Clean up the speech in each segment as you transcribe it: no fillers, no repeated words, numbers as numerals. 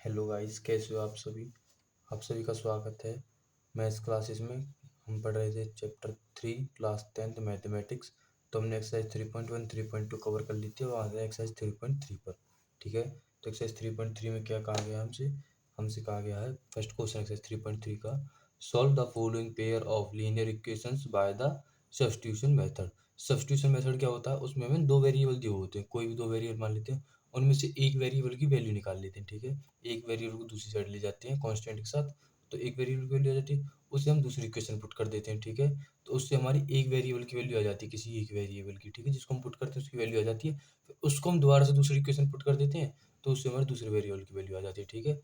Hello guys, कैसे हो आप सभी। आप सभी का स्वागत है मैथ्स क्लासेस में। हम पढ़ रहे थे चैप्टर 3 क्लास 10th मैथमेटिक्स। तो हमने एक्सरसाइज 3.1 3.2 कवर कर ली थी और आ गया एक्सरसाइज 3.3 पर। ठीक है, तो एक्सरसाइज 3.3 में क्या कहा गया हमसे हमसे कहा गया है फर्स्ट क्वेश्चन एक्सरसाइज 3.3 का, solve the following pair of linear equations by the substitution method. Substitution method क्या होता है, उसमें हमें दो वेरिएबल दिए होते हैं, कोई भी दो वेरिएबल मान लेते हैं, उनमें से एक वेरिएबल की वैल्यू निकाल लेते हैं। ठीक है, एक वेरिएबल को दूसरी साइड ले जाते हैं कांस्टेंट के साथ, तो एक वेरिएबल की वैल्यू आ जाती है, उसे हम दूसरी इक्वेशन पुट कर देते हैं। ठीक है, तो उससे हमारी एक वेरिएबल की वैल्यू आ जाती है, किसी एक वेरिएबल की। ठीक है, जिसको हम पुट करते हैं उसकी वैल्यू आ जाती है, फिर उसको हम दोबारा से दूसरी इक्वेशन पुट कर देते हैं, तो उससे हमारे दूसरे वेरिएबल की वैल्यू आ जाती है। ठीक है,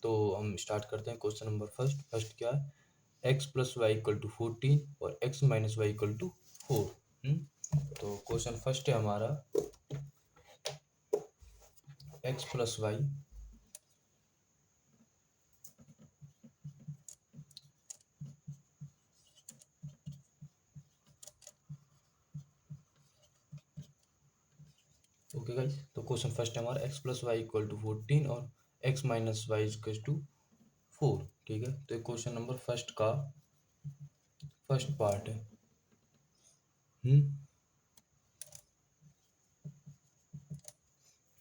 तो हम स्टार्ट करते हैं क्वेश्चन नंबर फर्स्ट क्या है, x plus y equal to 14 और x minus y equal to 4। तो क्वेश्चन फर्स्ट है हमारा, x plus y okay guys. तो क्वेश्चन फर्स्ट है हमारा x plus y equal to 14 और x minus y equal to 4। ठीक है, तो क्वेश्चन नंबर फर्स्ट का फर्स्ट पार्ट है।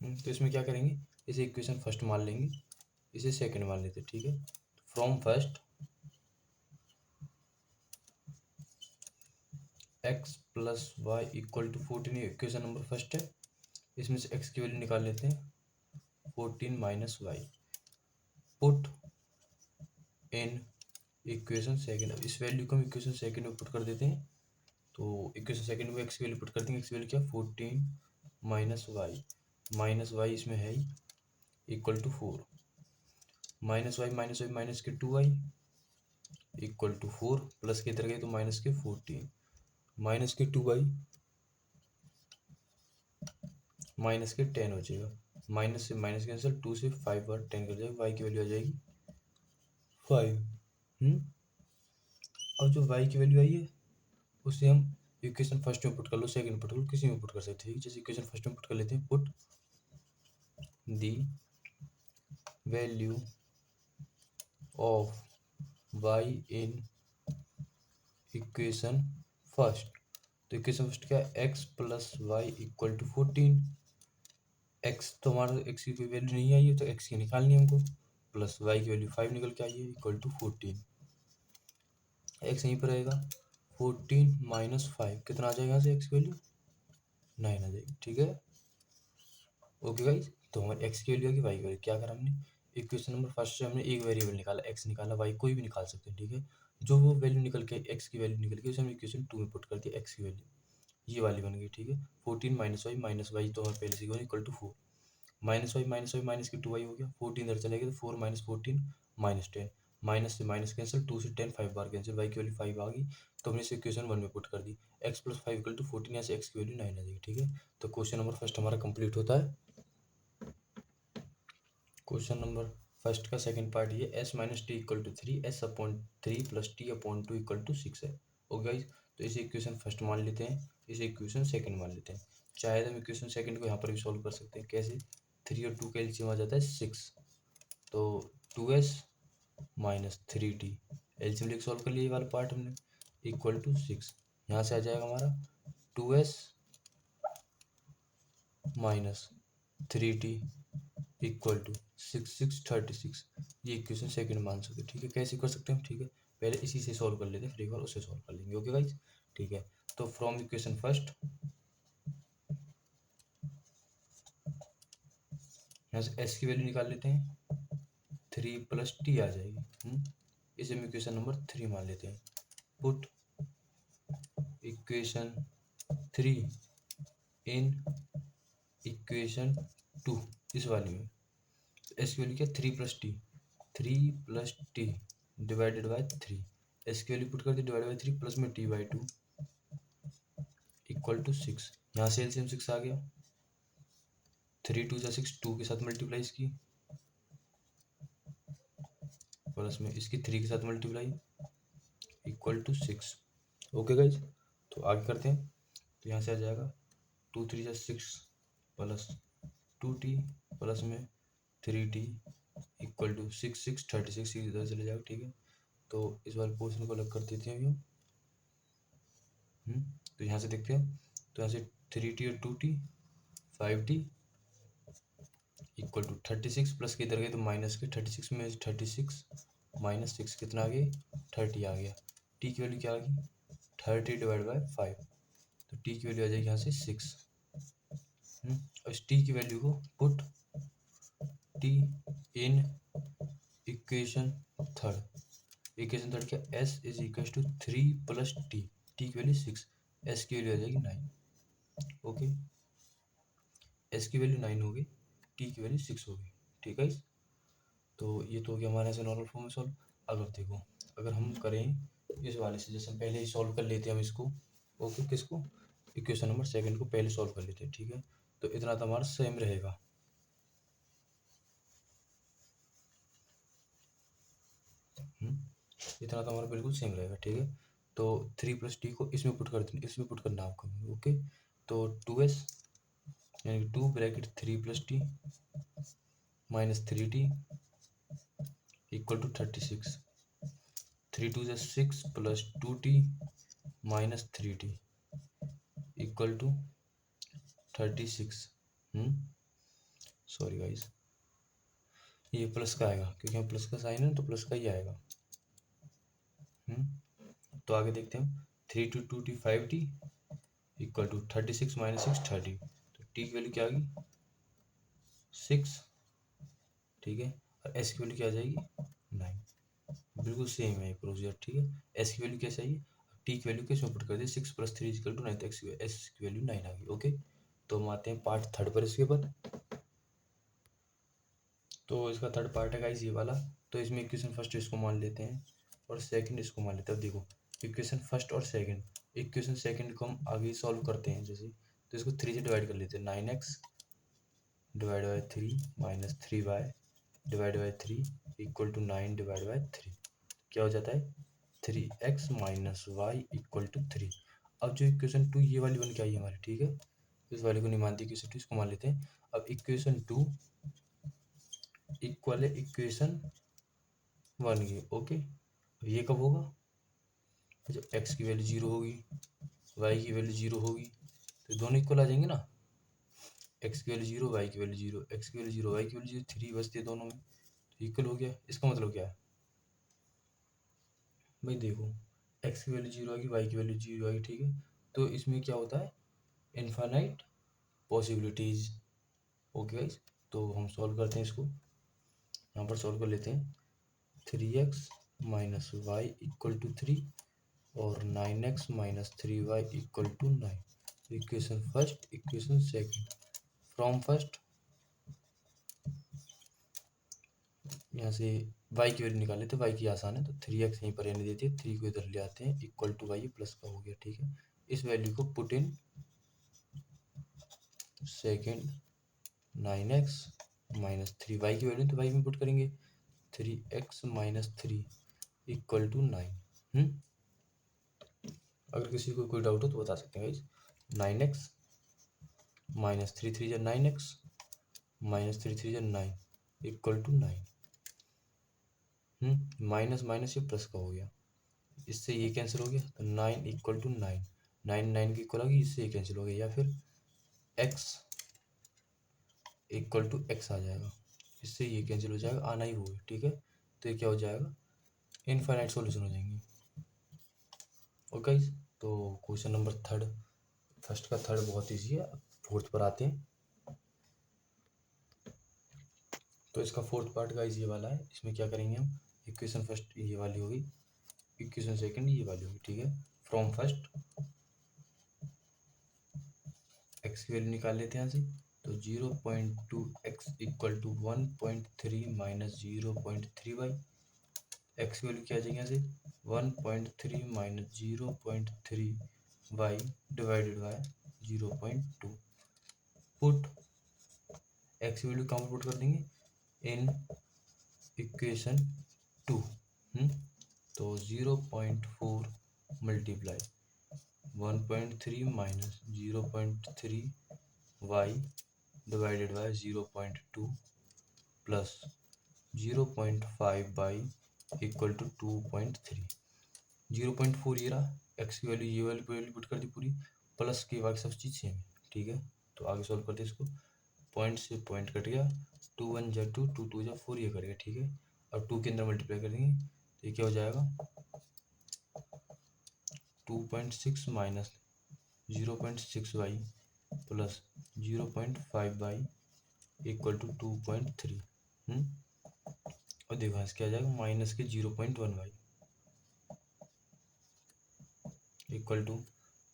तो इसमें क्या करेंगे, इसे इक्वेशन फर्स्ट मान लेंगे, इसे सेकंड मान लेते हैं। ठीक है, from first x plus y equal to 14 equation number first है, इसमें से एक्स की वैल्यू निकाल लेते हैं 14 minus y, put in equation second. अब इस वैल्यू को हम इक्वेशन सेकंड में पुट कर देते हैं, तो इक्वेशन सेकंड में एक्स की वैल्यू पुट कर देंगे। एक्स की वैल्यू क्या, 14 माइनस वाई इसमें है ही equal to 4, minus Y minus के 2y इक्वल टू 4, प्लस के इधर गए तो माइनस के 14, माइनस के 2y माइनस के 10 हो जाएगा, माइनस से माइनस कैंसिल, 2 से 5 और 10 कर जाएगा, y की वैल्यू आ जाएगी 5। अब जो y की वैल्यू आई है उसे हम इक्वेशन फर्स्ट में पुट कर लो, सेकंड पुट कर लो, किसी में पुट कर सकते हैं। जैसे इक्वेशन फर्स्ट में पुट कर लेते हैं, put the value of y in equation first. तो इक्वेशन फर्स्ट क्या है, x plus y equal to 14। X तो हमारा एक्स की कोई वैल्यू नहीं आई है, तो एक्स की निकालनी है हमको, प्लस वाई की वैल्यू 5 निकल के आई है इक्वल टू 14। एक्स यहीं पर रहेगा, 14 माइनस 5 कितना आ जाएगा यहाँ से, एक्स की वैल्यू 9 आ जाएगी। ठीक है, ओके गाइस। तो हमारे एक्स की वैल्यू आ गई, वाई की वैल्यू, क्या करा हमने, इक्वेशन नंबर फर्स्ट से हमने एक वेरिएबल निकाला, एक्स निकाला, वाई कोई भी निकाल सकते हैं। ठीक है, जो वो वैल्यू निकल के एक्स की वैल्यू निकल के उसे हमने इक्वेशन 2 में पुट कर दिया, एक्स की वैल्यू ये वाली बन गई। ठीक है, 14 माइनस वाई तो हमारे पहले से equal to 4, minus Y minus की 2y हो गया, 14 इधर चलेगा तो 4 माइनस 14 माइनस 10, माइनस से माइनस कैंसिल, 2 से 10 5 बार कैंसिल, y की वैल्यू 5 आ गई, तो हमने इसे इक्वेशन 1 में पुट कर दी, x प्लस 5 इक्वल टू 14, यहाँ से x की वैल्यू 9 आ जाएगी। ठीक है, तो क्वेश्चन नंबर फर्स्ट हमारा कंप्लीट होता है। क्वेश्चन नंबर फर्स्ट का सेकंड पार्ट ये, s minus t equal to 3, s upon 3 plus t upon 2 equal to 6 है। ओके गाइस, तो इसे इक्वेशन फर्स्ट मान लेते हैं, इसे इक्वेशन सेकंड मान लेते हैं। चाहे तो हम इक्वेशन सेकंड को यहाँ पर भी सॉल्व कर सकते हैं, कैसे, 3 और 2 का एलसीएम आ जाता है 6, तो 2s माइनस 3t, एलसीएम लेके सॉल्व कर लिया ये वाला पार्ट हमने, इक्वल टू 6। यहाँ से आ जाएगा हमारा 2s minus 3t equal to 6 ये इक्वेशन सेकंड मान सकते हैं। ठीक है, कैसे कर सकते हैं हम, ठीक है, पहले इसी से सॉल्व कर लेते हैं, फिर एक बार उससे सॉल्व कर लेंगे। ओके गाइस, ठीक है, तो फ्रॉम इक्वेशन फर्स्ट यहाँ से s की वैल्यू निकाल लेते हैं, 3 प्लस टी आ जाएगी, इसे हम इक्वेशन नंबर 3 मान लेते हैं, पुट इक्वेशन 3 इन इक्वेशन 2, इस वाली में एस की वैल्यू क्या, 3 plus T divided by 3, S की वैल्यू पुट कर दी, डिवाइड बाय 3 प्लस में टी बाई 2 इक्वल टू 6। यहाँ से एलसीएम 6 आ गया, 3 2 जा 6, 2 के साथ मल्टीप्लाई इसकी, प्लस में इसकी 3 के साथ multiply equal to 6। Okay guys, तो आगे करते हैं, तो यहाँ से आ जाएगा 2 3 जा 6 प्लस 2t प्लस में 3t इक्वल टू 6 36 इधर चले जाएगा, ठीक है। तो इस वाले पोर्शन को अलग कर देते हैं अभी हम। तो यहाँ से देखते हैं, तो यहाँ से 3t और 2t 5t equal to 36 plus के इधर गए तो माइनस के 36 में 36 माइनस 6 कितना आ गया 30 आ गया। टी की वैल्यू क्या आ गई 30 डिवाइड बाई 5, तो टी की वैल्यू आ जाएगी यहाँ से 6। और इस टी की वैल्यू को put T in equation third क्या S is equal to 3 plus T, T की वैल्यू 6, एस की वैल्यू आ जाएगी 9। ओके, एस की वैल्यू 9 होगी, टी की वैल्यू 6 होगी, ठीक है। तो ये तो हो गया हमारे ऐसे नॉर्मल फॉर्म में सॉल्व। अगर देखो, अगर हम करें इस वाले से, जैसे हम पहले ही सॉल्व कर लेते हैं हम इसको, ओके, किसको इक्वेशन नंबर सेकंड को पहले सॉल्व कर लेते हैं, ठीक है। तो इतना तो हमारा सेम रहेगा, इतना तो हमारा बिल्कुल सेम रहेगा, ठीक है। तो 3 प्लस टी को इसमें पुट कर दें, इसमें पुट करना आपको, ओके। तो 2s यानी 2 bracket 3 plus t minus 3t equal to 36, 3 2 6 plus 2t minus 3t equal to 36। Sorry guys, ये प्लस का आएगा क्योंकि हम प्लस का साइन है तो प्लस का ही आएगा। तो आगे देखते हैं, 3 to 2t 5t equal to 36 minus 6 30, तो टी की वैल्यू क्या आ गई 6, ठीक है। और एस की वैल्यू क्या आ जाएगी 9, बिल्कुल सेम है प्रोसीजर, ठीक है। एस की वैल्यू क्या चाहिए, टी की वैल्यू किसमें पुट कर दिया 6 प्लस 3 इक्वल टू 9, तो एस की वैल्यू 9 आ गई, ओके। तो हम आते हैं पार्ट थर्ड पर इसके बाद। तो इसका थर्ड पार्ट है गाइस ये वाला। तो इसमें इक्वेशन फर्स्ट इसको मान लेते हैं और सेकंड इसको मान लेते हैं। अब देखो, इक्वेशन फर्स्ट और सेकंड, इक्वेशन सेकंड को हम आगे सॉल्व करते हैं जैसे, तो इसको 3 से डिवाइड कर लेते हैं, 9x divide by 3 minus 3y divide by 3 equal to 9 divide by 3, क्या हो जाता है 3x minus y equal to 3। अब जो इक्वेशन 2 ये वाली बन के आई है हमारी, ठीक है। इस वाले को नहीं मानती इक्वेशन 2, इसको मान लेते हैं। अब इक्वेशन 2 इक्वल है इक्वेशन 1 की, ओके। ये कब होगा, जब x की वैल्यू 0 होगी, y की वैल्यू 0 होगी, तो दोनों इक्वल आ जाएंगे ना। x की वैल्यू 0, y की वैल्यू 0, x की वैल्यू 0, y की वैल्यू 0, 3 बचते दोनों में, तो इक्वल हो गया। इसका मतलब क्या है भाई, देखो x की वैल्यू 0 आएगी, y की वैल्यू 0 आएगी, ठीक है। तो इसमें क्या होता है इनफाइनाइट पॉसिबिलिटीज, ओके गाइस। तो हम सॉल्व करते हैं इसको, यहाँ पर सॉल्व कर लेते हैं। 3x minus y equal to 3 और 9x minus 3y equal to 9। Equation first, equation second, from first यहाँ से y की वैल्यू निकाले तो y की आसान है, तो 3x यहीं पर रहने देते हैं, 3 को इधर ले आते हैं, इक्वल टू y प्लस का हो गया, ठीक है। इस वैल्यू को put in second, 9x minus 3y की वैल्यू तो y में पुट करेंगे, 3x माइनस 3 इक्वल टू 9। अगर किसी को कोई डाउट हो तो बता सकते हैं गाइस। 9x माइनस 3 3 जा 9x माइनस 3 3 जा 9 इक्वल टू 9। माइनस माइनस ये प्लस का हो गया, इससे ये कैंसिल हो गया, तो 9 इक्वल टू 9, 9 9 की इक्वल आ गई, इससे ये कैंसिल हो गया। या फिर x इक्वल टू x आ जाएगा, इससे ये कैंसिल हो जाएगा, आना ही होगा, ठीक है। तो ये क्या हो जाएगा इनफाइनाइट सॉल्यूशन हो जाएंगे, ओके। तो क्वेश्चन नंबर थर्ड, फर्स्ट का थर्ड बहुत ईजी है। फोर्थ पर आते हैं। तो इसका फोर्थ पार्ट का ये वाला है, इसमें क्या करेंगे हम, इक्वेशन फर्स्ट ये वाली होगी, इक्वेशन सेकंड ये वाली होगी, ठीक है। फ्रॉम फर्स्ट x की वैल्यू निकाल लेते हैं यहाँ से, तो 0.2x equal to 1.3 minus 0.3y, x की वैल्यू क्या आ जाएगी यहाँ से 1.3 minus 0.3y divided by 0.2, put x की वैल्यू कहाँ पर पुट कर देंगे इन इक्वेशन 2। तो 0.4 multiply 1.3 minus 0.3y divided by 0.2 plus 0.5 y equal to 2.3। 0.4 ये रहा, एक्स की वैल्यू ये वाली वैल्यू पुट कर दी पूरी, प्लस की बाकी सब चीज़ सेम है, ठीक है। तो आगे सॉल्व करते हैं इसको, पॉइंट से पॉइंट कट गया, 2 1 जा 2, 2 2 जा 4 ये करेगा, ठीक है। और 2 के अंदर मल्टीप्लाई करेंगे तो ये क्या हो जाएगा, 2.6 minus 0.6 y plus 0.5 y equal to 2.3। और देखो यहाँ से क्या आ जाएगा, माइनस के 0.1 बाई इक्वल टू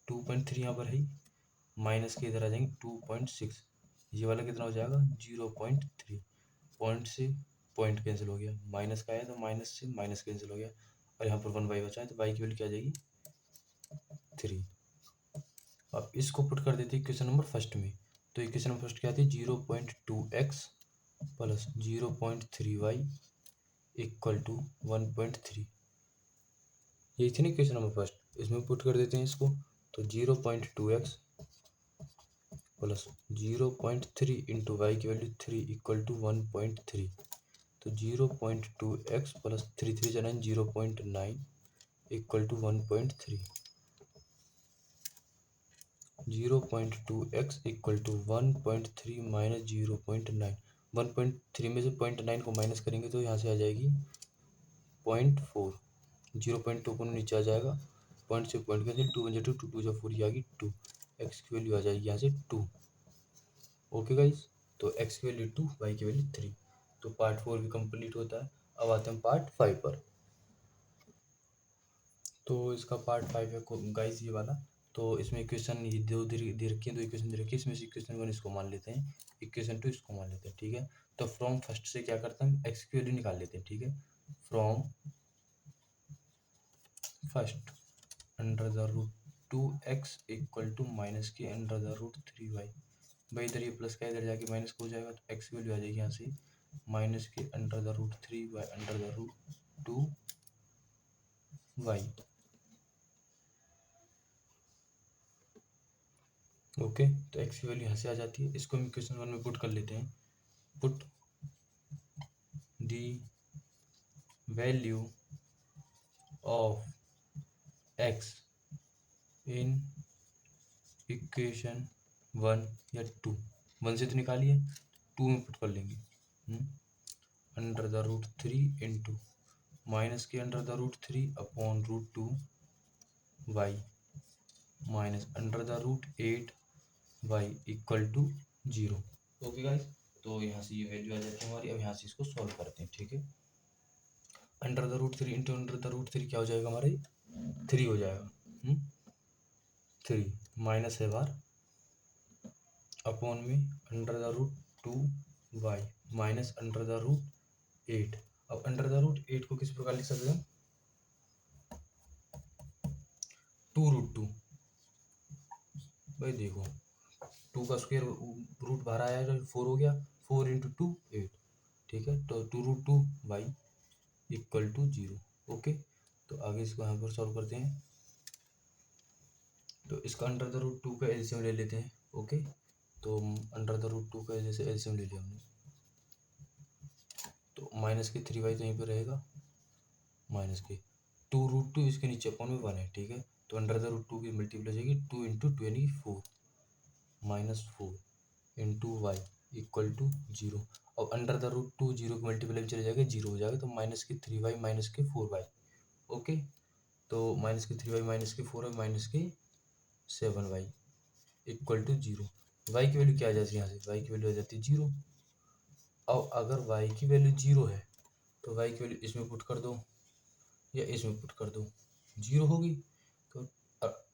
2.3 यहाँ पर है, माइनस के इधर आ जाएंगे 2.6, ये वाला कितना हो जाएगा 0.3। पॉइंट से पॉइंट कैंसिल हो गया, माइनस का आया तो माइनस से माइनस कैंसिल हो गया, और यहाँ पर 1 बाई बचा है तो बाई की वैल्यू क्या आ जाएगी 3। अब इसको पुट कर देते हैं इक्वेशन नंबर फर्स्ट में, तो इक्वेशन नंबर फर्स्ट क्या आती है 0.2x plus 0.3y equal to 1.3, यही थी ना इक्वेशन नंबर फर्स्ट, इसमें पुट कर देते हैं इसको, तो 0.2x प्लस 0.3 इंटू वाई की वैल्यू 3 इक्वल टू 1.3, तो 0.2x प्लस 3 3 जा 0.9 equal to 1.3, 0.2x equal to 1.3 minus 0.9, 1.3 में से 0.9 को माइनस करेंगे तो यहाँ से आ जाएगी 0.4, 0.2 को नीचे आ जाएगा, पॉइंट से पॉइंट कैंसिल, 2 1 जा 2, 2 2 जा 4 ये आ गई 2, एक्स की वैल्यू आ जाएगी यहाँ से 2। ओके गाइस, तो एक्स की वैल्यू 2, वाई की वैल्यू 3, तो पार्ट 4 भी कंप्लीट होता है। अब आते हैं पार्ट 5 पर। तो इसका पार्ट 5 है गाइस ये वाला, तो इसमें इक्वेशन ये दो दे रखी है, दो इक्वेशन दे रखी है, इसमें से इक्वेशन 1 इसको मान लेते हैं, इक्वेशन 2 इसको मान लेते हैं, ठीक है। तो फ्रॉम फर्स्ट से क्या करते हैं, एक्स की वैल्यू निकाल लेते हैं, ठीक है। From first under the root 2x equal to minus के अंडर द रूट 3y, भाई इधर ये प्लस का इधर जाके माइनस हो जाएगा, तो एक्स की वैल्यू आ जाएगी यहाँ से माइनस के under the root 3y under the root 2y। Okay, तो एक्स की वैल्यू यहाँ से आ जाती है, इसको हम इक्वेशन 1 में पुट कर लेते हैं, put the value of x in equation 1 या 2, 1 से तो निकालिए, 2 में पुट कर लेंगे, under the root 3 into minus के under the root 3 upon root 2 Y minus under the root 8 Y equal to 0। Okay guys, तो यहाँ से ये वैल्यू आ जाती है हमारी, अब यहाँ से इसको सॉल्व करते हैं, ठीक है। Under the root 3 into under the root 3 क्या हो जाएगा हमारे 3 हो जाएगा, 3 माइनस है बार अपॉन में under the root 2 Y minus under the root 8। अब अंडर द रूट 8 को किस प्रकार लिख सकते हैं, 2 रूट 2, भाई देखो 2 का स्क्वायर रूट बाहर आया तो 4 हो गया, 4 इंटू 2 8, ठीक है। तो 2 root 2 y equal to 0। Okay, तो आगे इसको यहाँ पर सॉल्व करते हैं, तो इसका अंडर द रूट 2 का एलसीएम ले लेते हैं। ओके, तो अंडर द रूट 2 का जैसे एलसीएम ले लिया हमने, तो माइनस के 3y तो यहीं पर रहेगा, माइनस के 2 रूट 2 इसके नीचे अपॉन में 1 है, ठीक है। तो अंडर द रूट 2 की मल्टीप्लाई हो जाएगी 2 इंटू 2 यानी 4 minus 4 into y equal to 0। और अंडर द रूट 2 0 की मल्टीप्लाई में चले जाएगा 0 हो जाएगा, तो माइनस के 3y माइनस के 4y। ओके, तो माइनस के 3y माइनस के 4y माइनस के 7y इक्वल टू 0। वाई की वैल्यू क्या आ जाती है, यहाँ से वाई की वैल्यू आ जाती है 0। और अगर वाई की वैल्यू 0 है तो वाई की वैल्यू इसमें पुट कर दो या इसमें पुट कर दो, 0 होगी, तो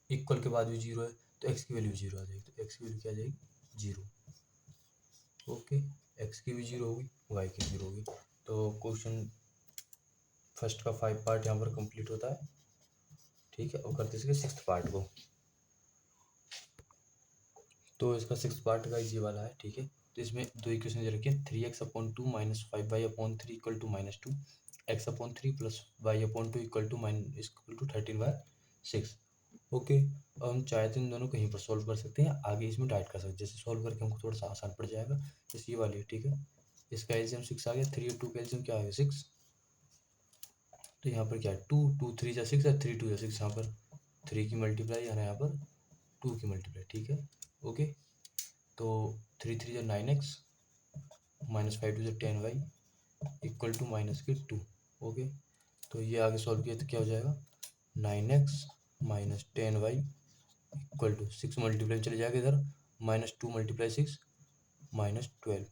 इक्वल के बाद भी 0 है तो एक्स की वैल्यू 0 आ जाएगी, तो एक्स की वैल्यू क्या आ जाएगी 0। ओके, एक्स की भी 0 होगी, वाई की 0 होगी। तो क्वेश्चन फर्स्ट का 5 पार्ट यहाँ पर कंप्लीट होता है, ठीक है। और करते इसके 6th पार्ट को, तो इसका 6th पार्ट का ये वाला है, ठीक है। तो इसमें दो इक्वेशन दे रखी है, 3x upon 2 minus 5y upon 3 equal to minus 2, x upon 3 plus y upon 2 equal to 13/6। Okay, अब हम चाहे तो इन दोनों कहीं पर सॉल्व कर सकते हैं, आगे इसमें डाइट कर सकते हैं, जैसे सॉल्व करके हमको थोड़ा सा आसान पड़ जाएगा, जैसे ये वाली है, ठीक है। इसका एलसीएम 6 आ गया, 3 और 2 का एलसीएम क्या आ गया 6। तो यहाँ पर क्या है 2 2 3 जा 6 है, 3 2 जा 6, यहाँ पर 3 की मल्टीप्लाई और यहाँ पर 2 की मल्टीप्लाई, ठीक है ओके। तो 3 3 जा 9x माइनस 5 2 जा 10y इक्वल टू माइनस के 2 ओके। तो ये आगे सॉल्व किया तो क्या हो जाएगा 9x minus 10y equal to 6 multiply चले जाएगा इधर, माइनस 2 मल्टीप्लाई 6 माइनस 12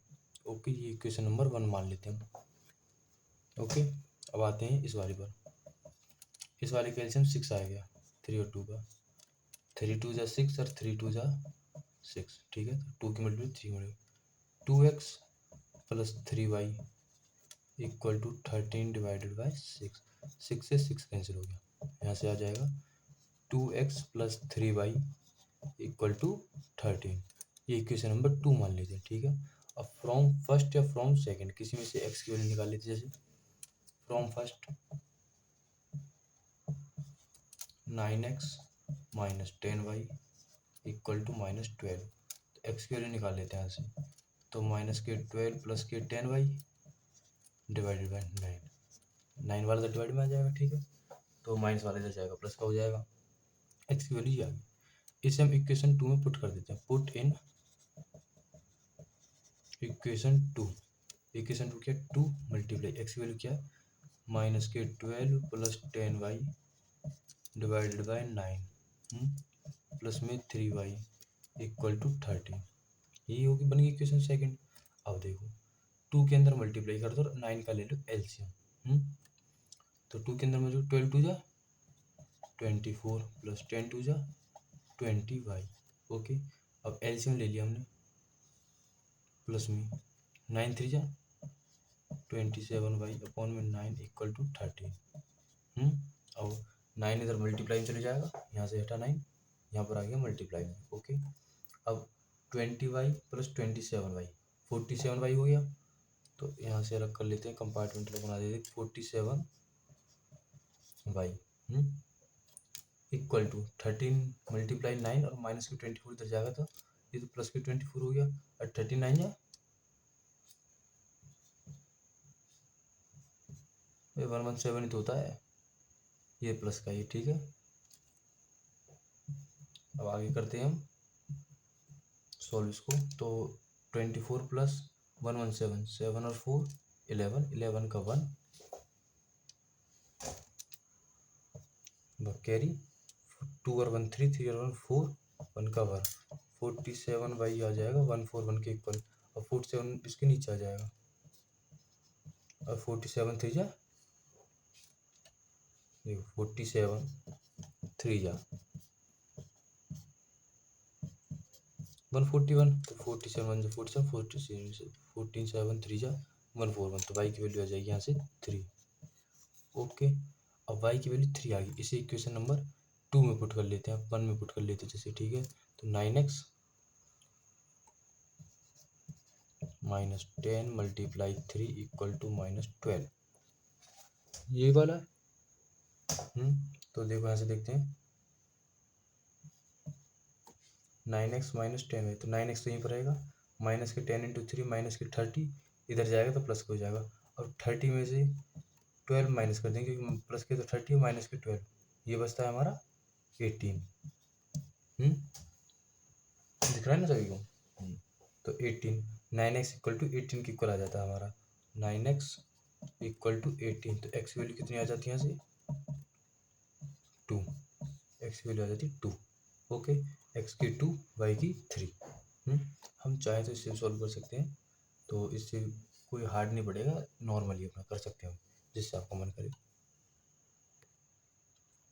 ओके। ये इक्वेशन नंबर 1 मान लेते हैं ओके। अब आते हैं इस वाले पर। इस वाले का एलसीएम 6 आ गया 3 और 2 का, 3 2 जा 6 और 3 2 जा 6, ठीक है। तो 2 की multiply 3 multiply 2x plus 3y equal to 13 divided by 6, 6 से 6 कैंसिल हो गया, यहाँ से आ जाएगा 2x plus 3y equal to 13। ये इक्वेशन नंबर 2 मान लीजिए, ठीक है। अब फ्रॉम फर्स्ट या फ्रॉम सेकंड किसी में से x की वैल्यू निकाल लेते, जैसे from first 9x minus 10y equal to minus 12, तो x की वैल्यू निकाल लेते हैं यहाँ से। तो माइनस के 12 प्लस के 10y डिवाइडेड बाई 9 वाला तो डिवाइड में आ जाएगा, ठीक है। तो माइनस वाला इधर जाएगा, प्लस का हो जाएगा, x की वैल्यू ये आ गई। इसे हम इक्वेशन 2 में पुट कर देते हैं, पुट इन इक्वेशन 2। इक्वेशन 2 क्या है 2 मल्टीप्लाई x की वैल्यू क्या है माइनस के 12 plus 10y divided by 9 plus में 3y इक्वल टू 13। यही होगी, बन गई इक्वेशन सेकंड। अब देखो 2 के अंदर मल्टीप्लाई कर दो, 9 का ले लो एलसीएम। तो 2 के अंदर में जो 12 2 जा 24 प्लस 10 2 जा 20y ओके। अब एलसीएम ले लिया हमने, प्लस में 9 3 जा 27y अपॉन में 9 इक्वल टू 13। और 9 इधर मल्टीप्लाई में चले जाएगा, यहाँ से हटा 9, यहाँ पर आ गया मल्टीप्लाई में ओके। अब 20y प्लस 27y 47y हो गया। तो यहाँ से अलग कर लेते हैं, कंपार्टमेंट अलग बना देते 47y इक्वल टू 13 मल्टीप्लाई 9 और माइनस के 24 इधर जाएगा, तो ये तो प्लस के 24 हो गया और 39 जा 117 ही तो होता है, ये प्लस का ये, ठीक है। अब आगे करते हैं हम सॉल्व इसको। तो 24 प्लस 117 7 और 4 11 11 का 1 कैरी 2 और 1 3 3 और 1 4 1 का 1 47y आ जाएगा 141 के इक्वल। और 47 इसके नीचे आ जाएगा और 47 3 जा देखो 47 3 जा 141, तो 47 1 47 14 7 3 जा 141, तो y की वैल्यू आ जाएगी यहाँ से 3 ओके। अब y की वैल्यू 3 आ गई, इसे इक्वेशन नंबर 2 में पुट कर लेते हैं, 1 में पुट कर लेते हैं जैसे, ठीक है। तो 9x minus 10 multiply 3 equal to minus 12, ये वाला तो देखो यहाँ से देखते हैं 9x माइनस 10 है, तो 9x तो यहीं पर रहेगा, माइनस के 10 इंटू 3 माइनस के 30 इधर जाएगा तो प्लस का हो जाएगा। और 30 में से 12 माइनस कर देंगे क्योंकि प्लस के तो 30 माइनस के 12, ये बचता है हमारा 18। दिख रहा है ना सभी को। तो 18 9x इक्वल टू 18 के इक्वल आ जाता है हमारा, 9x इक्वल टू 18। तो x वैल्यू कितनी आ जाती है यहाँ से 2, x की वैल्यू आ जाती है 2 ओके। x की 2 y की 3। हम चाहे तो इससे सॉल्व कर सकते हैं, तो इससे कोई हार्ड नहीं पड़ेगा, नॉर्मली अपना कर सकते हैं जिससे आपका मन करे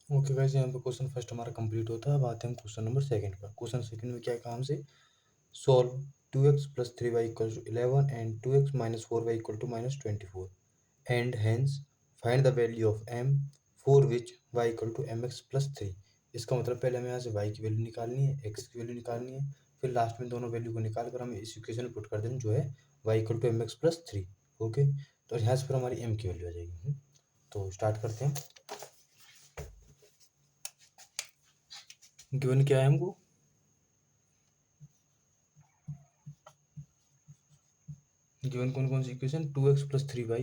ओके गाइस। यहाँ पे क्वेश्चन फर्स्ट हमारा कंप्लीट होता है। अब आते हैं क्वेश्चन नंबर सेकंड पर। क्वेश्चन सेकंड में क्या है, काम से solve 2x plus 3y equal to 11 and 2x minus 4y equal to minus 24 and hence find the value of m for which y equal to mx plus 3। इसका मतलब पहले हमें यहाँ से y की वैल्यू निकालनी है, x की वैल्यू निकालनी है, फिर लास्ट में दोनों वैल्यू को निकाल कर हमें इस इक्वेशन में पुट कर देना जो है y equal to mx plus 3 okay. तो यहाँ से फिर हमारी m की वैल्यू आ जाएगी। तो स्टार्ट करते हैं। गिवन क्या है हमको, गिवन कौन कौन सी इक्वेशन, 2x + 3y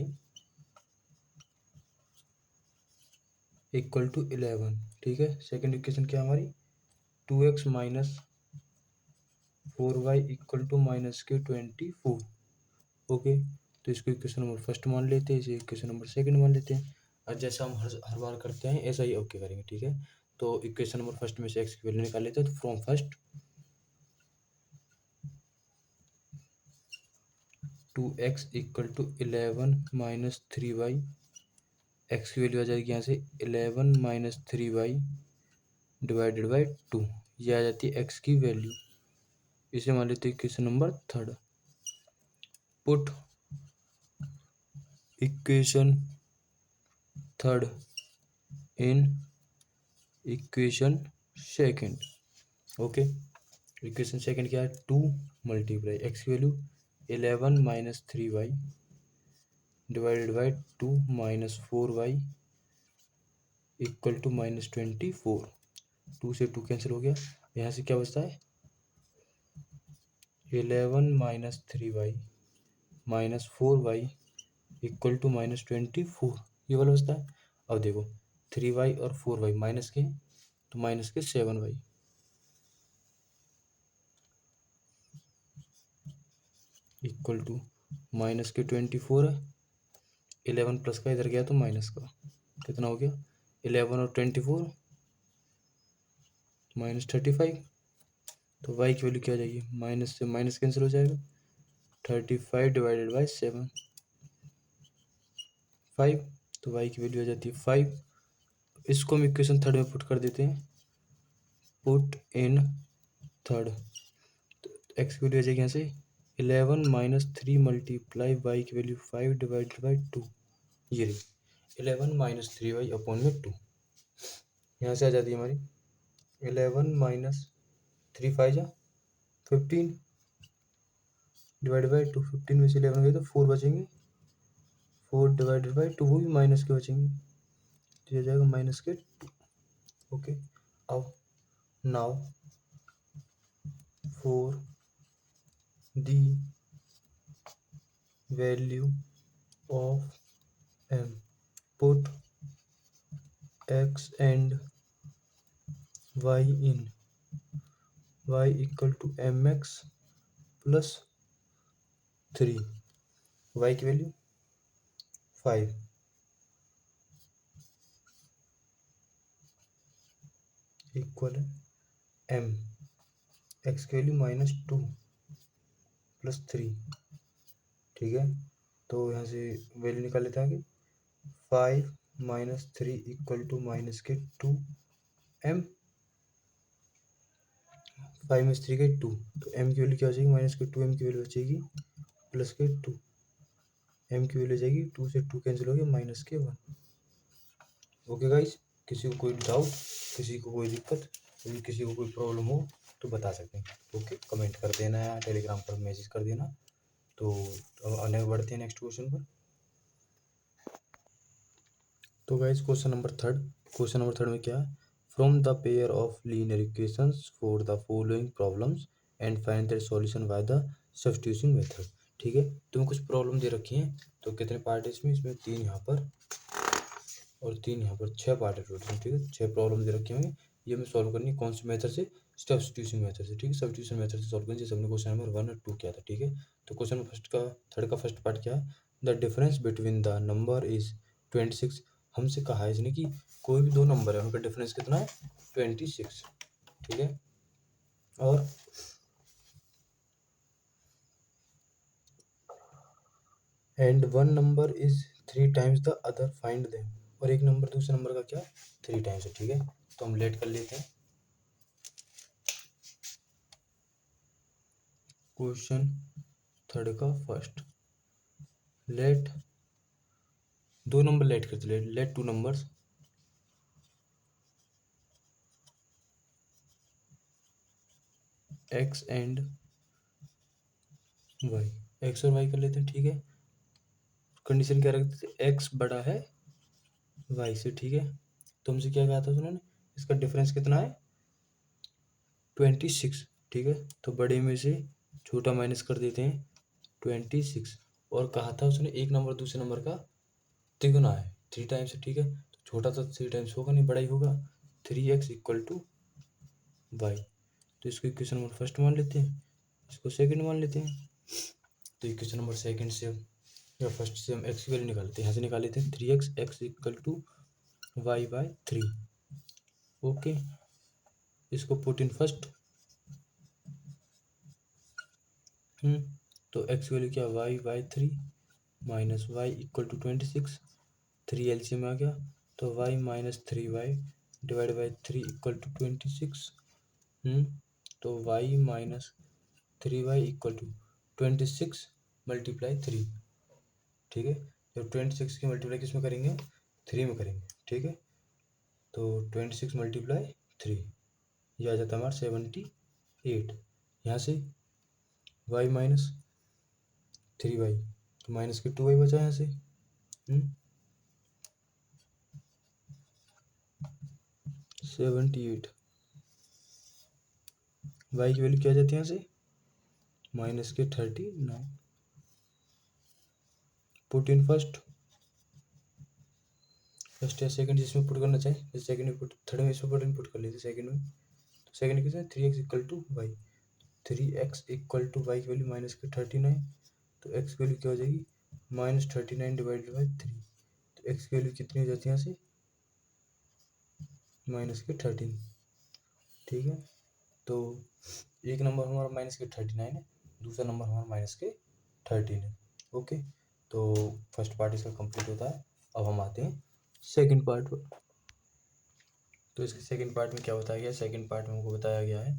= 11, ठीक है। सेकंड इक्वेशन क्या हमारी, 2x - 4y = -24, ओके। तो इसको इक्वेशन नंबर फर्स्ट मान लेते हैं, इसे इक्वेशन नंबर सेकंड मान लेते हैं। और जैसा हम हर बार करते हैं ऐसा ही ओके करेंगे, ठीक है। तो इक्वेशन नंबर फर्स्ट में से x की वैल्यू निकाल लेते हैं। तो from first 2x = 11 - 3y, x की वैल्यू आ जाएगी यहाँ से 11 - 3y / 2, ये आ जाती है x की वैल्यू। इसे मान लेते हैं equation number third. Put equation third in equation second, okay. Equation second क्या है, 2 × x की वैल्यू 11 - 3y / 2 - 4y = -24। 2 से 2 कैंसिल हो गया, यहाँ से क्या बचता है, 11 - 3y - 4y = -24, ये वाला बचता है। अब देखो 3y और 4y माइनस के, तो माइनस के 7y = माइनस के 24 है। 11 प्लस का इधर गया तो माइनस का, कितना हो गया, 11 और 24 -35। तो y की वैल्यू क्या आ जाएगी, माइनस से माइनस कैंसिल हो जाएगा, 35 / 7 5। तो y की वैल्यू आ जाती है 5। इसको हम इक्वेशन थर्ड में पुट कर देते हैं, पुट इन थर्ड। तो x की वैल्यू आ जाएगी यहाँ से 11 - 3 × y की वैल्यू 5 / 2, ये रही 11 - 3y / 2। यहाँ से आ जाती है हमारी 11 - 3 5 जा 15 / 2, 15 में से 11 गए तो 4 बचेंगे, 4 / 2, वो भी माइनस के बचेंगे, तो ये जाएगा -2, ओके। अब now for the value of m, put x and y in y = mx + 3, y की वैल्यू 5 इक्वल m, x की वैल्यू -2 + 3, ठीक है। तो यहाँ से वैल्यू निकाल लेते हैं आगे, 5 - 3 = -2m, 5 में 3 के 2, तो m की वैल्यू क्या हो जाएगी, -2, m की वैल्यू बचेगी +2, m की वैल्यू जाएगी 2 से 2 कैंसिल हो गया -1। ओके गाइस, किसी को कोई डाउट, किसी को कोई दिक्कत, यदि किसी को कोई प्रॉब्लम हो तो बता सकते हैं, ओके। कमेंट कर देना या टेलीग्राम पर मैसेज कर देना। तो आगे बढ़ते हैं नेक्स्ट क्वेश्चन पर। तो गाइस क्वेश्चन नंबर थर्ड में क्या है, from the pair of linear equations for the following problems and find their solution by the substitution method, ठीक है। तुम्हें कुछ प्रॉब्लम दे रखी हैं, तो कितने पार्ट है इसमें, 3 यहाँ पर और 3 यहाँ पर, 6 पार्ट है टोटल, ठीक है। 6 प्रॉब्लम दे रखी होंगी, ये हमें सॉल्व करनी है कौन सी मेथड से, सब्स्टिट्यूशन मेथड से, ठीक है। सब्स्टिट्यूशन मेथड से सॉल्व करनी, जैसे हमने क्वेश्चन नंबर 1 और 2 किया था, ठीक है। तो क्वेश्चन थर्ड का फर्स्ट पार्ट क्या है, the difference between the number is 26। हमसे कहा है इसने कि कोई भी 2 नंबर है, उनका डिफरेंस कितना है, 26, ठीक है। और and one number is 3 times the other, find them. और एक नंबर दूसरे नंबर का क्या, 3 टाइम्स है, ठीक है। तो हम लेट कर लेते हैं क्वेश्चन थर्ड का फर्स्ट। लेट 2 नंबर लेट करते, let 2 numbers x and y, x और y कर लेते हैं, ठीक है। कंडीशन क्या रखते थे, x बड़ा है y से, ठीक है। तुमसे क्या कहा था उन्होंने, इसका डिफरेंस कितना है, 26, ठीक है। तो बड़े में से छोटा माइनस कर देते हैं 26, और कहा था उसने एक नंबर दूसरे नंबर का तिगुना है, 3 टाइम्स है, ठीक है। तो छोटा तो 3 टाइम्स होगा नहीं, बड़ा ही होगा। 3x equal to Y. तो इसको इक्वेशन नंबर फर्स्ट मान लेते हैं, इसको सेकंड मान लेते हैं। तो इक्वेशन नंबर सेकंड से या फर्स्ट से हम एक्स की वैल्यू निकालते हैं, यहाँ से निकाल लेते हैं 3x x equal to y by 3। Okay, इसको पुट इन फर्स्ट। तो एक्स की वैल्यू क्या, y by 3 minus y equal to 26। 3 LCM में आ गया, तो y minus 3y divide by 3 equal to 26। तो y minus 3y equal to 26 multiply 3, ठीक है। जब 26 की मल्टीप्लाई किस में करेंगे, 3 में करेंगे, ठीक है। तो 26 मल्टीप्लाई 3, यह आ जाता है हमारा 78। यहाँ से y माइनस 3y, तो माइनस के 2y बचा यहाँ से। 78, y की वैल्यू क्या आ जाती है यहाँ से, माइनस के 39। पुट इन फर्स्ट या सेकंड, जिसमें पुट करना चाहे, जैसे सेकंड में पुट, थर्ड में इसमें पुट इन पुट कर लेते सेकंड में। तो सेकंड कितना है, 3x equal to y. 3x equal to y की वैल्यू माइनस के 39। तो x की वैल्यू क्या हो जाएगी, माइनस 39 डिवाइडेड बाई 3। तो x की वैल्यू कितनी हो जाती है यहाँ से, माइनस के 13, ठीक है। तो एक नंबर हमारा माइनस के 39 है, दूसरा नंबर हमारा माइनस के 13 है। ओके, तो फर्स्ट पार्ट इसका कंप्लीट होता है। अब हम आते हैं सेकंड पार्ट पर। तो इसके सेकंड पार्ट में क्या बताया गया, सेकंड पार्ट में हमको बताया गया है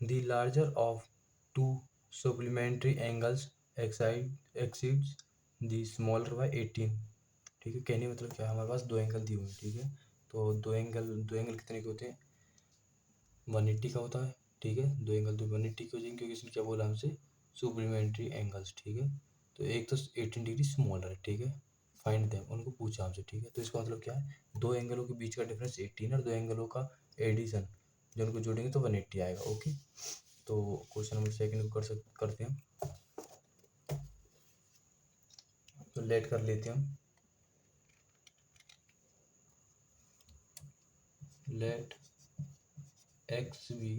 the larger of to supplementary angles exceeds the smaller by 18, ठीक है। कहने मतलब क्या है, हमारे पास दो एंगल दिए हुए हैं, ठीक है। तो दो एंगल कितने के होते हैं, 180 का होता है, ठीक है। दो एंगल तो 180 के हो जाएंगे, क्योंकि इसने क्या बोला हमसे, सुप्लीमेंट्री एंगल्स, ठीक है। तो एक तो 18 डिग्री स्मॉलर है, ठीक है, फाइंड देम, उनको पूछा हमसे, ठीक है। तो इसका मतलब क्या है, दो एंगलों के बीच का डिफरेंस 18 और दो एंगलों का एडिशन, जो उनको जोड़ेंगे तो 180 आएगा। ओके, तो क्वेश्चन नंबर सेकंड को करते हैं। तो लेट कर लेते हैं हम, let x be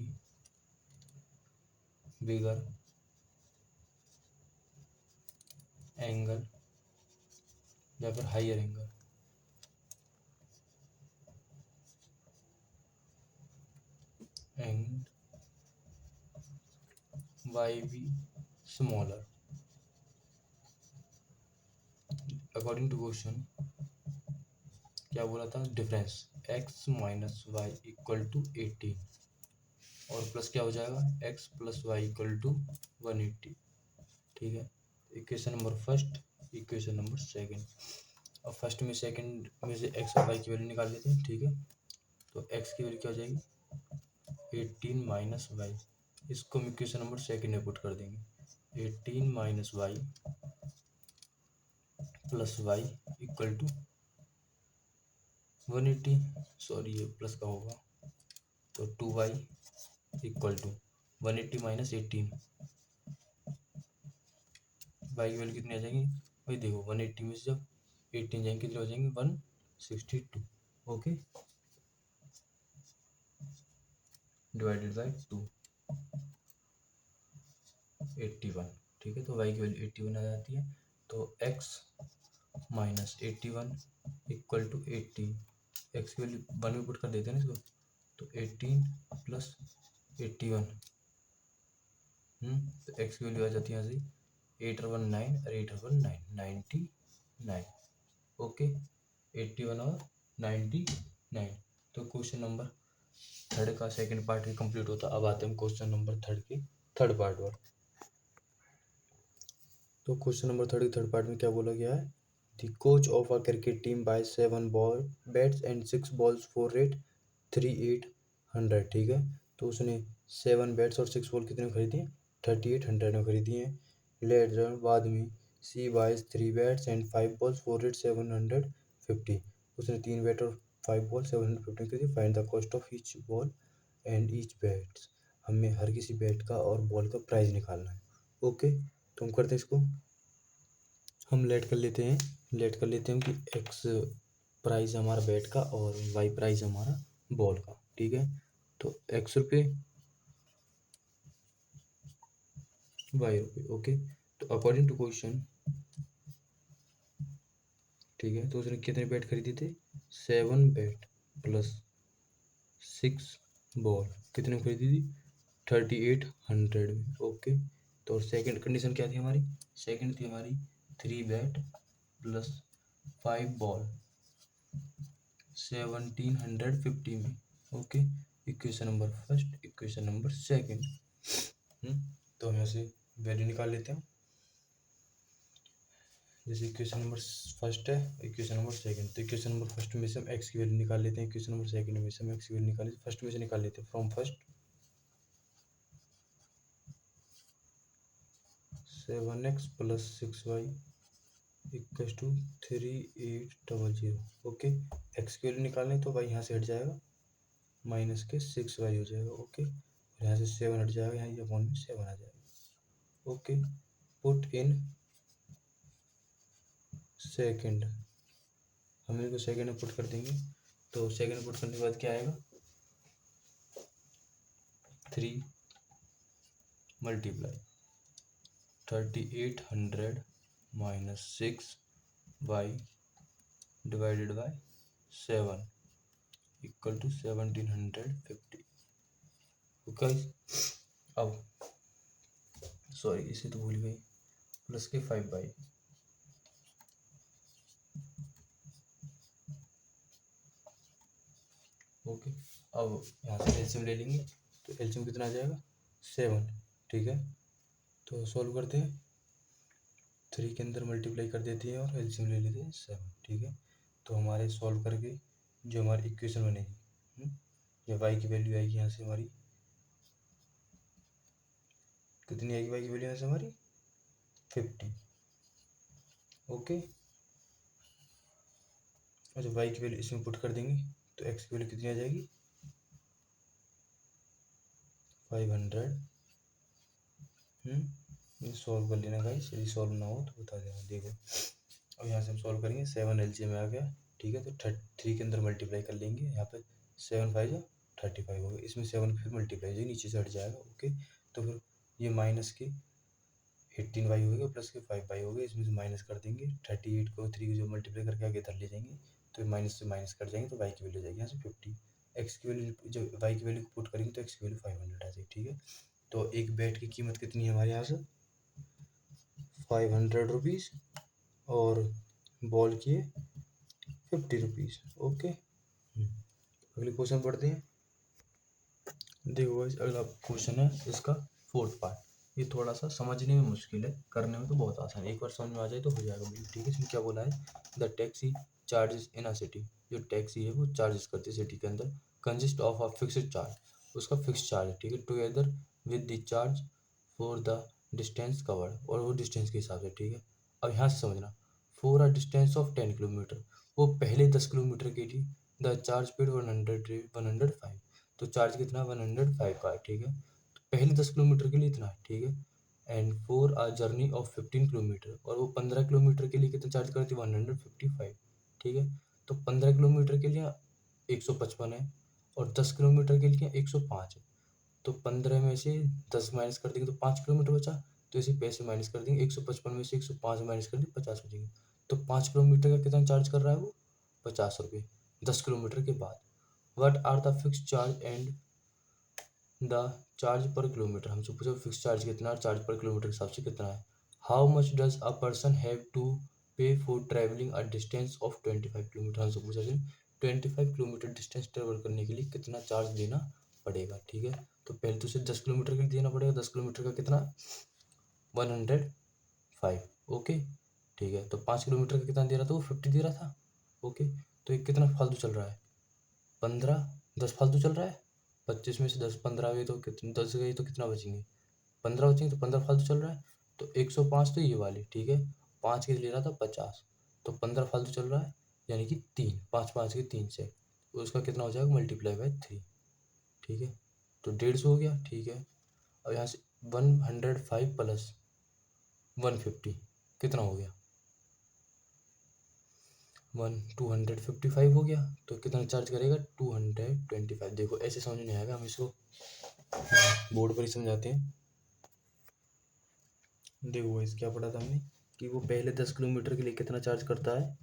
bigger angle या फिर higher angle and y be smaller. According to question क्या बोला था, difference x minus y equal to 18 और प्लस क्या हो जाएगा, x plus y equal to 180, ठीक है। Equation number first, equation number second. अब फर्स्ट में सेकंड में से x और y की वैल्यू निकाल लेते हैं, ठीक है। तो x की वैल्यू क्या हो जाएगी, 18 माइनस वाई, इसको हम इक्वेशन नंबर सेकंड में पुट कर देंगे। 18 minus y plus y equal to 180, sorry ये प्लस का होगा, तो 2y equal to 180 minus 18, y की वैल्यू कितनी आ जाएंगी भाई, देखो 180 में से जब 18 जाएंगे कितने हो जाएंगे, 162। ओके, डिवाइडेड बाई 2, 81, ठीक है। तो वाई की वैल्यू 81 आ जाती है। तो x minus 81 equal to 18, x की वैल्यू 1 में पुट कर देते हैं ना इसको, तो 18 प्लस 81, तो एक्स की वैल्यू आ जाती है यहाँ से 8 और 1 9 और 8 और 1 9, 99। ओके, 81 और 99। तो क्वेश्चन नंबर थर्ड का सेकंड पार्ट भी कंप्लीट होता। अब आते हैं क्वेश्चन नंबर थर्ड के थर्ड पार्ट पर। तो क्वेश्चन नंबर थर्ड पार्ट में क्या बोला गया है, the coach of a cricket team by 7 ball bats and 6 balls for rate 3800, ठीक है। तो उसने 7 बैट्स और 6 बॉल कितने में खरीदी हैं, 3800 में खरीदी हैं। लेटर बाद में she buys 3 bats and 5 balls for rate 750, उसने 3 बैट और 5 बॉल 750 खरीदी। Find the cost of each ball and each bats, हमें हर किसी बैट का और बॉल का प्राइस निकालना है। ओके, तो हम करते हैं इसको। हम लेट कर लेते हैं कि एक्स प्राइस हमारा बैट का और वाई प्राइस हमारा बॉल का। ठीक है, तो एक्स रुपये वाई रुपये। ओके, तो अकॉर्डिंग टू क्वेश्चन, ठीक है, तो उसने कितने बैट खरीदे थे? 7 बैट प्लस 6 बॉल। कितने में खरीदी थी? 3800 में। ओके, तो सेकंड कंडीशन क्या थी हमारी? सेकंड थी हमारी 3 बैट प्लस 5 बॉल 1750 में। Okay, equation number first, equation number second. तो हम यहाँ से वैल्यू निकाल लेते हैं। जैसे इक्वेशन नंबर फर्स्ट है, इक्वेशन नंबर सेकंड, तो इक्वेशन नंबर फर्स्ट में से हम एक्स की वैल्यू निकाल लेते हैं, इक्वेशन नंबर सेकंड में से हम एक्स की वैल्यू निकाल लेते, फर्स्ट में से निकाल लेते हैं। From first 7x plus 6y equals to 3800। Okay, x की वैल्यू निकालने तो भाई यहाँ से हट जाएगा, माइनस के 6y हो जाएगा। ओके, और यहाँ से 7 हट जाएगा, यहाँ ये अपॉन में 7 आ जाएगा। ओके, पुट इन सेकंड, हम इनको सेकंड में पुट कर देंगे, तो सेकंड में पुट करने के बाद क्या आएगा? 3 multiply 3800 minus 6y divided by 7 equal to 1750। Okay, अब सॉरी इसे तो भूल गई, प्लस के 5y। ओके, अब यहाँ से एलसीएम ले लेंगे, तो एलसीएम कितना आ जाएगा? 7। ठीक है, तो सॉल्व करते हैं, 3 के अंदर मल्टीप्लाई कर देते हैं और एलसीएम ले लेते हैं 7। ठीक है, तो हमारे सॉल्व करके जो हमारी इक्वेशन बनेगी, ये y की वैल्यू आएगी यहाँ से हमारी, कितनी आएगी y की वैल्यू यहाँ से हमारी? 50। ओके, और जब y की वैल्यू इसमें पुट कर देंगे तो x की वैल्यू कितनी आ जाएगी? 500। ये सॉल्व कर लेना गाइस, यदि सॉल्व ना हो तो बता देना। देखो, अब यहाँ से हम सॉल्व करेंगे, 7 एलसीएम में आ गया। ठीक है, तो 3 के अंदर मल्टीप्लाई कर लेंगे, यहाँ पे 7 5 जा 35 हो गया, इसमें 7 फिर मल्टीप्लाई जो नीचे से हट जाएगा। ओके, तो फिर ये माइनस के 18y हो गया प्लस के 5y हो गया, इसमें से माइनस कर देंगे, 38 को 3 को जो मल्टीप्लाई करके आगे इधर ले जाएंगे, तो माइनस से माइनस कर जाएंगे, तो y की वैल्यू जाएगी यहाँ से 50। एक्स की वैल्यू जब y की वैल्यू पुट करेंगे तो एक्स की वैल्यू 500 आ जाएगी। ठीक है, तो एक बैट की कीमत कितनी है हमारे यहाँ से? 500 रुपीज़, और बॉल की है 50 रुपीज़। ओके, अगले क्वेश्चन पढ़ते हैं। देखो गाइस, अगला क्वेश्चन है इसका फोर्थ पार्ट। ये थोड़ा सा समझने में मुश्किल है, करने में तो बहुत आसान है, एक बार समझ में आ जाए तो हो जाएगा बिल्कुल। ठीक है, इसमें क्या बोला है? The taxi charges in a city, जो टैक्सी है वो चार्जेस करती है सिटी के अंदर, consist of a fixed charge, उसका फिक्स चार्ज है। ठीक है, together with the charge for the distance covered, और वो डिस्टेंस के हिसाब से। ठीक है, अब यहाँ से समझना, for a distance of 10 kilometre, वो पहले 10 किलोमीटर के लिए द चार्ज पेड 105, तो चार्ज कितना? 105 का है। ठीक है, तो पहले 10 किलोमीटर के लिए इतना है। ठीक है, and for a journey of 15 kilometre, और वो 15 किलोमीटर के लिए कितना चार्ज करती है? 155। ठीक है, तो 15 किलोमीटर के लिए 155 है, और 10 किलोमीटर के लिए 105 है, तो 15 में से 10 माइनस कर देंगे तो 5 किलोमीटर बचा, तो इसे पैसे माइनस कर देंगे, 155 में से 105 माइनस कर देंगे, 50 बचेंगे। तो 5 किलोमीटर का कितना चार्ज कर रहा है वो? 50 रुपये 10 किलोमीटर के बाद। What are the fix charge and the charge per kilometre, हमसे पूछा फिक्स चार्ज कितना, चार्ज पर किलोमीटर के हिसाब से कितना है। How much does a person have to pay for travelling a distance of 25 kilometre, हमसे पूछा 25 किलोमीटर डिस्टेंस ट्रेवल करने के लिए कितना चार्ज देना पड़ेगा। ठीक है, तो पहले तो उसे 10 किलोमीटर के लिए देना पड़ेगा, 10 किलोमीटर का कितना? 105। ओके, ठीक है, तो 5 किलोमीटर का कितना दे रहा था वो? 50 दे रहा था। ओके, तो ये कितना फालतू चल रहा है? 15, 10 फालतू चल रहा है, 25 में से 10 15 गई तो कितने, 10 गई तो कितना बचेंगे? 15 बचेंगे, तो 15 फालतू चल रहा है, तो 105 तो ये वाली। ठीक है, 5 के ले रहा था 50, तो 15 फालतू चल रहा है, यानी कि 3, 5 5 के 3 से, तो उसका कितना हो जाएगा? Multiply by 3। ठीक है, तो 150 हो गया। ठीक है, अब यहाँ से 105 प्लस 150 कितना हो गया? 255 हो गया, तो कितना चार्ज करेगा 225। देखो ऐसे समझ नहीं आएगा, हम इसको बोर्ड पर ही समझाते हैं। देखो गाइस क्या पढ़ा था हमने कि वो पहले 10 किलोमीटर के लिए कितना चार्ज करता है,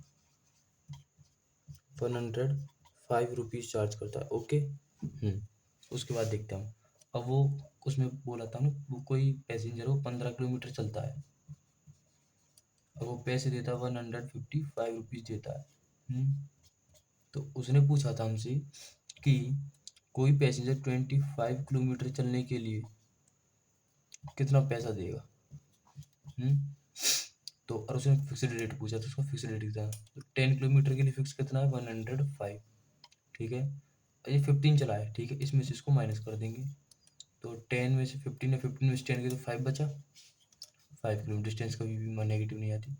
105 रुपीज़ चार्ज करता है। ओके। उसके बाद देखते हैं हम। अब वो उसमें बोला था ना, वो कोई पैसेंजर वो 15 किलोमीटर चलता है, अब वो पैसे देता है 155 रुपीज़ देता है। तो उसने पूछा था हमसे कि कोई पैसेंजर 25 किलोमीटर चलने के लिए कितना पैसा देगा। तो और उसने फिक्स्ड रेट पूछा, तो उसका फिक्स्ड रेट कितना, तो 10 किलोमीटर के लिए फिक्स कितना है 105। ठीक है, ये 15 चला है, ठीक है, इसमें से इसको माइनस कर देंगे, तो 10 में से 15 है, 15 में से 10 के तो 5 बचा। 5 किलोमीटर डिस्टेंस कभी भी नेगेटिव नहीं आती।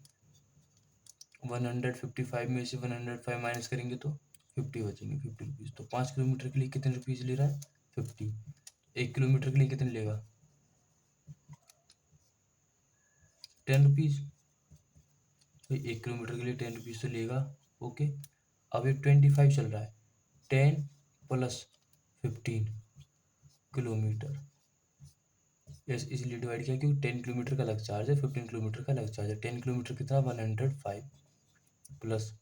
155 में से 105 माइनस करेंगे तो 50 बचेंगे, 50 रुपीज़। तो 5 किलोमीटर के लिए कितने रुपीज़ ले रहा है, 50। 1 किलोमीटर के लिए कितने लेगा, 10 रुपीज़। भाई 1 किलोमीटर के लिए 10 रुपीज़ तो लेगा। ओके, अब ये 25 चल रहा है, 10 प्लस 15 किलोमीटर, इसलिए डिवाइड किया क्योंकि 10 किलोमीटर का अलग चार्ज है, 15 किलोमीटर का अलग चार्ज है। 10 किलोमीटर कितना 105 प्लस,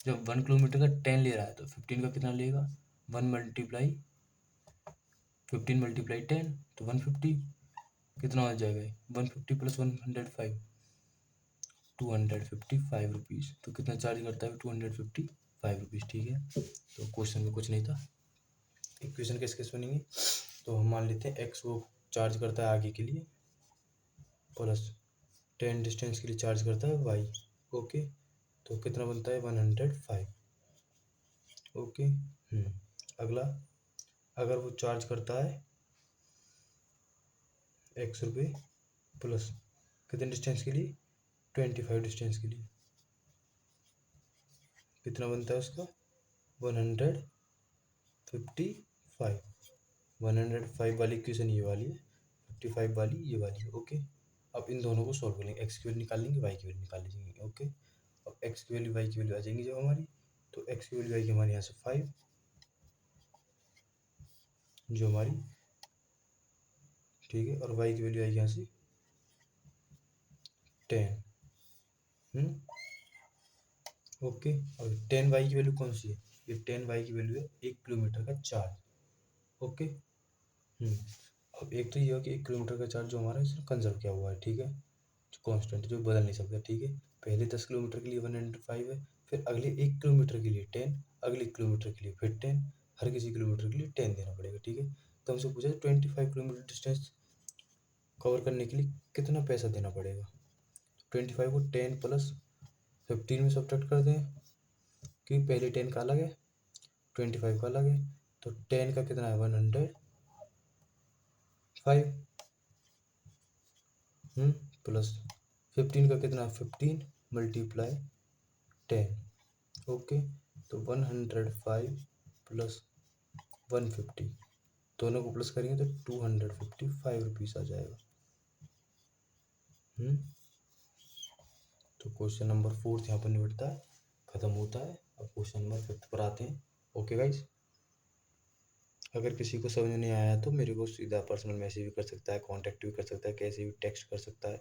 जब 1 किलोमीटर का 10 ले रहा है तो 15 का कितना लेगा, 1 × 15 तो 150, कितना हो जाएगा 150 प्लस 105, 255 रुपीज़। तो कितना चार्ज करता है 255 रुपीज़। ठीक है, तो क्वेश्चन में कुछ नहीं था। इक्वेशन कैसे कैसे बनेंगे, तो हम मान लेते हैं एक्स वो चार्ज करता है आगे के लिए, प्लस 10 डिस्टेंस के लिए चार्ज करता है वाई। ओके, तो कितना बनता है 105। ओके। अगला, अगर वो चार्ज करता है एक्स रुपये प्लस कितने डिस्टेंस के लिए 25 डिस्टेंस के लिए, कितना बनता है उसका 155। 105 वाली इक्वेशन ये वाली है, 55 वाली ये वाली है। ओके, अब इन दोनों को सॉल्व कर लेंगे, एक्स की वैल्यू निकाल लेंगे, वाई की वैल्यू निकाल लेंगे। ओके, अब एक्स की वैल्यू वाई की वैल्यू आ जाएंगी जब हमारी, तो एक्स की वैल्यू आएगी हमारे यहाँ से 5, जो हमारी, ठीक है, और वाई की वैल्यू आएगी यहाँ से 10। ओके, और 10 वाई की वैल्यू कौन सी है, ये 10 वाई की वैल्यू है 1 किलोमीटर का चार्ज। ओके। अब एक तो ये हो कि 1 किलोमीटर का चार्ज जो हमारा इसमें कंजर्व किया हुआ है, ठीक है, कांस्टेंट जो बदल नहीं सकता। ठीक है, पहले 10 किलोमीटर के लिए 105 है, फिर अगले 1 किलोमीटर के लिए 10, अगले किलोमीटर के लिए फिर 10, हर किसी किलोमीटर के लिए 10 देना पड़ेगा। ठीक है, तो हमसे पूछा 25 किलोमीटर डिस्टेंस कवर करने के लिए कितना पैसा देना पड़ेगा। 25 को 10 प्लस 15 में सब्ट्रैक्ट कर दें, क्योंकि पहले 10 का अलग है 25 का अलग है, तो 10 का कितना है 105, प्लस 15 का कितना है 15 मल्टीप्लाई 10। ओके, तो 105 प्लस 150, दोनों को प्लस करेंगे तो 255 रुपीज़ आ जाएगा। तो क्वेश्चन नंबर 4 यहाँ पर निपटता है, ख़त्म होता है। अब क्वेश्चन नंबर 5 पर आते हैं। ओके गाइज, अगर किसी को समझ नहीं आया तो मेरे को सीधा पर्सनल मैसेज भी कर सकता है, कांटेक्ट भी कर सकता है, कैसे भी टेक्स्ट कर सकता है।